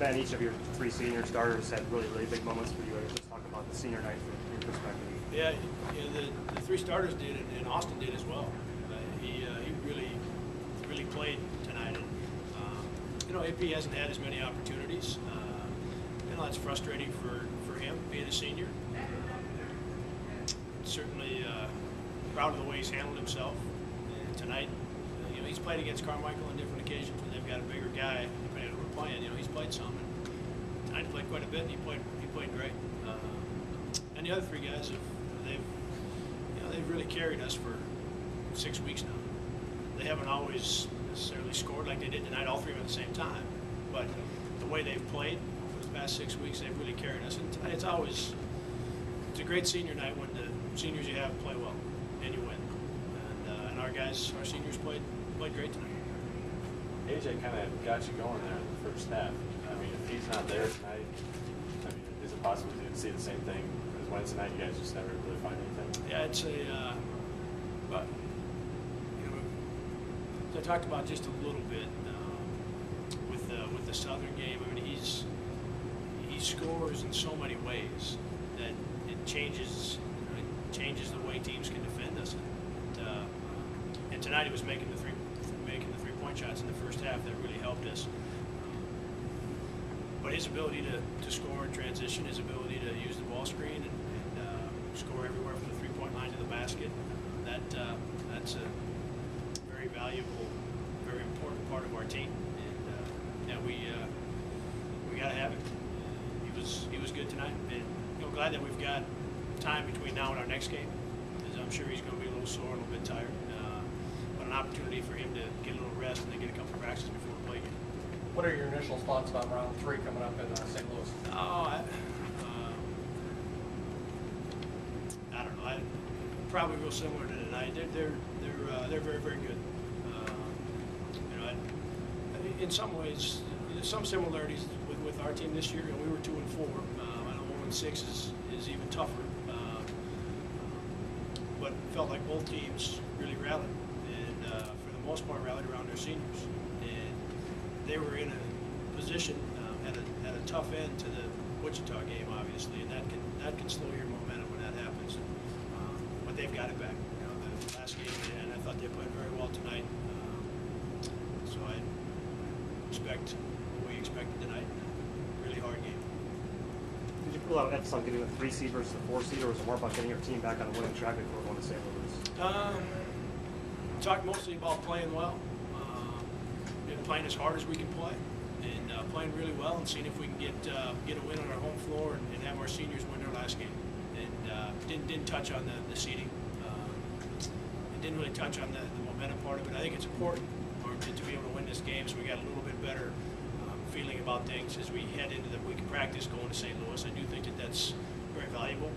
Ben, each of your three senior starters had really big moments for you. I was just talking about the senior night from your perspective. Yeah, the three starters did, and Austin did as well. He really played tonight. And, AP hasn't had as many opportunities. It's frustrating for him being a senior. Certainly proud of the way he's handled himself. And tonight, he's played against Carmichael on different occasions when they've got a bigger guy, depending on who we're playing. He's played some. And tonight he played quite a bit, and he played great. And the other three guys they've really carried us for 6 weeks now. They haven't always necessarily scored like they did tonight, all three of them at the same time. But the way they've played for the past 6 weeks, they've really carried us. And tonight it's a great senior night when the seniors you have play well and you win. And our seniors played great tonight. AJ kind of got you going there in the first half. I mean, if he's not there tonight, is it possible to see the same thing as Wednesday night? You guys just never really find anything. Yeah, I'd say, but as I talked about just a little bit with the Southern game. I mean, he scores in so many ways that it changes the way teams can defend us. And tonight he was making the three-point shots in the first half that really helped us. But his ability to score in transition, his ability to use the ball screen and score everywhere from the three-point line to the basket, that's a very valuable, very important part of our team. And we got to have it. He was good tonight, and glad that we've got time between now and our next game, because I'm sure he's going to be a little sore, a little bit tired. But an opportunity for him to get a little rest and then get a couple of practices before we play again. What are your initial thoughts about round 3 coming up in St. Louis? I don't know. Probably real similar to tonight. They're very good. In some ways, there's some similarities with our team this year. We were 2-4. I know 1-6 is even tougher. But it felt like both teams really rallied, and for the most part rallied around their seniors. And they were in a position at a tough end to the Wichita game, obviously, and that can slow your momentum when that happens. But they've got it back. The last game, and I thought they played very well tonight. So I expect what we expected tonight. Really hard game. Did you put a lot of emphasis on getting a 3 seed versus a 4 seed, or was it more about getting your team back on a winning track before going to St. Louis? Talked mostly about playing well, playing as hard as we can play, and playing really well, and seeing if we can get a win on our home floor and have our seniors win their last game. And didn't touch on the seeding. It didn't really touch on the momentum part of it. I think it's important to be able to win this game, so we got a little bit better feeling about things as we head into the week of practice going to St. Louis. I do think that's very valuable.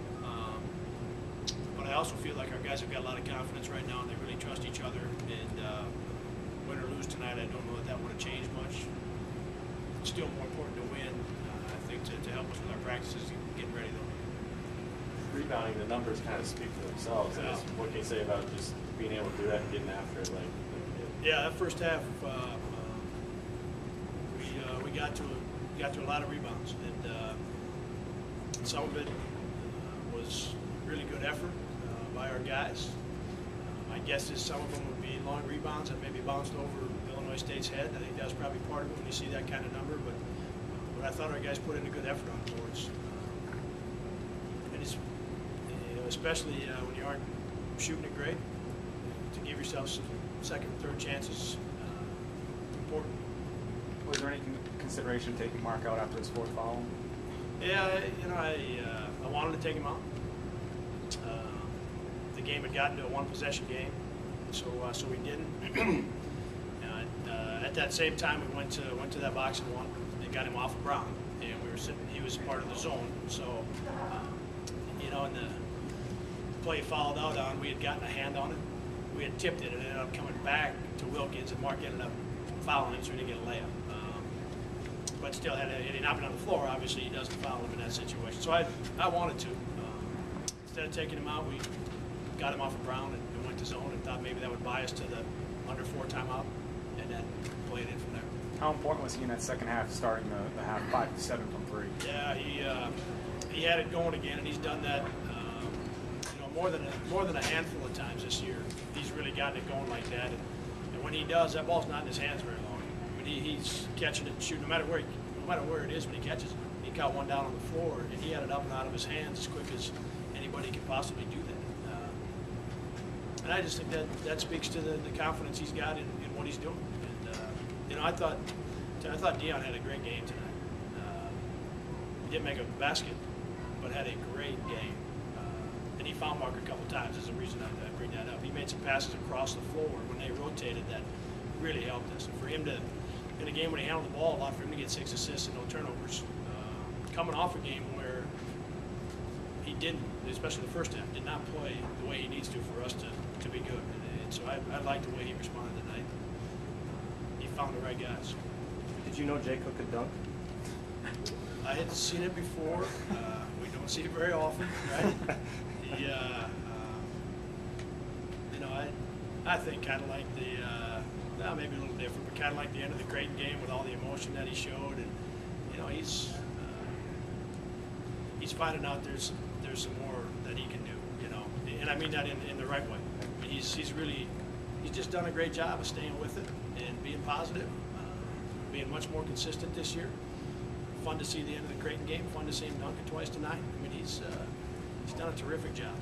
But I also feel like our guys have got a lot of confidence right now, and they really trust each other. And win or lose tonight, I don't know that would have changed much. It's still more important to win, I think, to help us with our practices and getting ready, though. Rebounding, the numbers kind of speak for themselves. Yeah. What can you say about just being able to do that and getting after it? Yeah, that first half, we got to a lot of rebounds, and some of it was really good effort by our guys. My guess is some of them would be long rebounds that maybe bounced over Illinois State's head. I think that was probably part of it when you see that kind of number. But I thought our guys put in a good effort on the boards, and it's especially when you aren't shooting it great, to give yourself some second and third chances, important. Was there any consideration taking Mark out after his 4th foul? Yeah, I wanted to take him out. The game had gotten to a 1-possession game, so we didn't. At that same time, we went to that box and one. They got him off of Brown, and we were sitting. He was part of the zone, so and the play fouled out on. We had gotten a hand on it. We had tipped it, and it ended up coming back to Wilkins, and Mark ended up fouling him, so he didn't get a layup. But still, had he not been on the floor, obviously he doesn't foul him in that situation. So I wanted to. Instead of taking him out, we got him off of Brown and went to zone, and thought maybe that would buy us to the under 4 timeout, and then played in from there. How important was he in that second half, starting the half 5 to 7 from 3? Yeah, he had it going again, and he's done that more than a handful of times this year. He's really gotten it going like that, and when he does, that ball's not in his hands very long. I mean, he's catching it and shooting no matter where it is when he catches it. He caught one down on the floor, and he had it up and out of his hands as quick as anybody could possibly do that. And I just think that speaks to the confidence he's got in what he's doing. And I thought Dion had a great game tonight. He didn't make a basket, but had a great game. And he found Mark a couple times. Is the reason I bring that up. He made some passes across the floor when they rotated that really helped us. And for him to, in a game when he handled the ball a lot, for him to get 6 assists and no turnovers, coming off a game where he didn't, especially the first half, did not play the way he needs to for us to be good. And so I liked the way he responded tonight. He found the right guys. Did you know Jay Cook could dunk? I had seen it before. We don't see it very often, right? He, I think kind of like maybe a little different, but kind of like the end of the Creighton game with all the emotion that he showed, and he's finding out there's some more that he can do, and I mean that in the right way. I mean, he's just done a great job of staying with it and being positive, being much more consistent this year. Fun to see the end of the Creighton game. Fun to see him dunk it twice tonight. I mean, he's done a terrific job.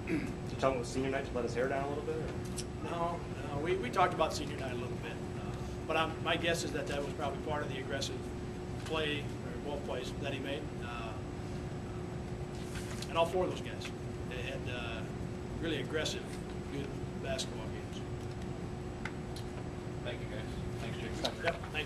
Did you tell him it was senior night to let his hair down a little bit? Or? No, we talked about senior night a little bit, but my guess is that was probably part of the aggressive play or ball plays that he made. And all 4 of those guys, they had really aggressive, good basketball games. Thank you, guys. Thanks, Jake. Yep. Thank you.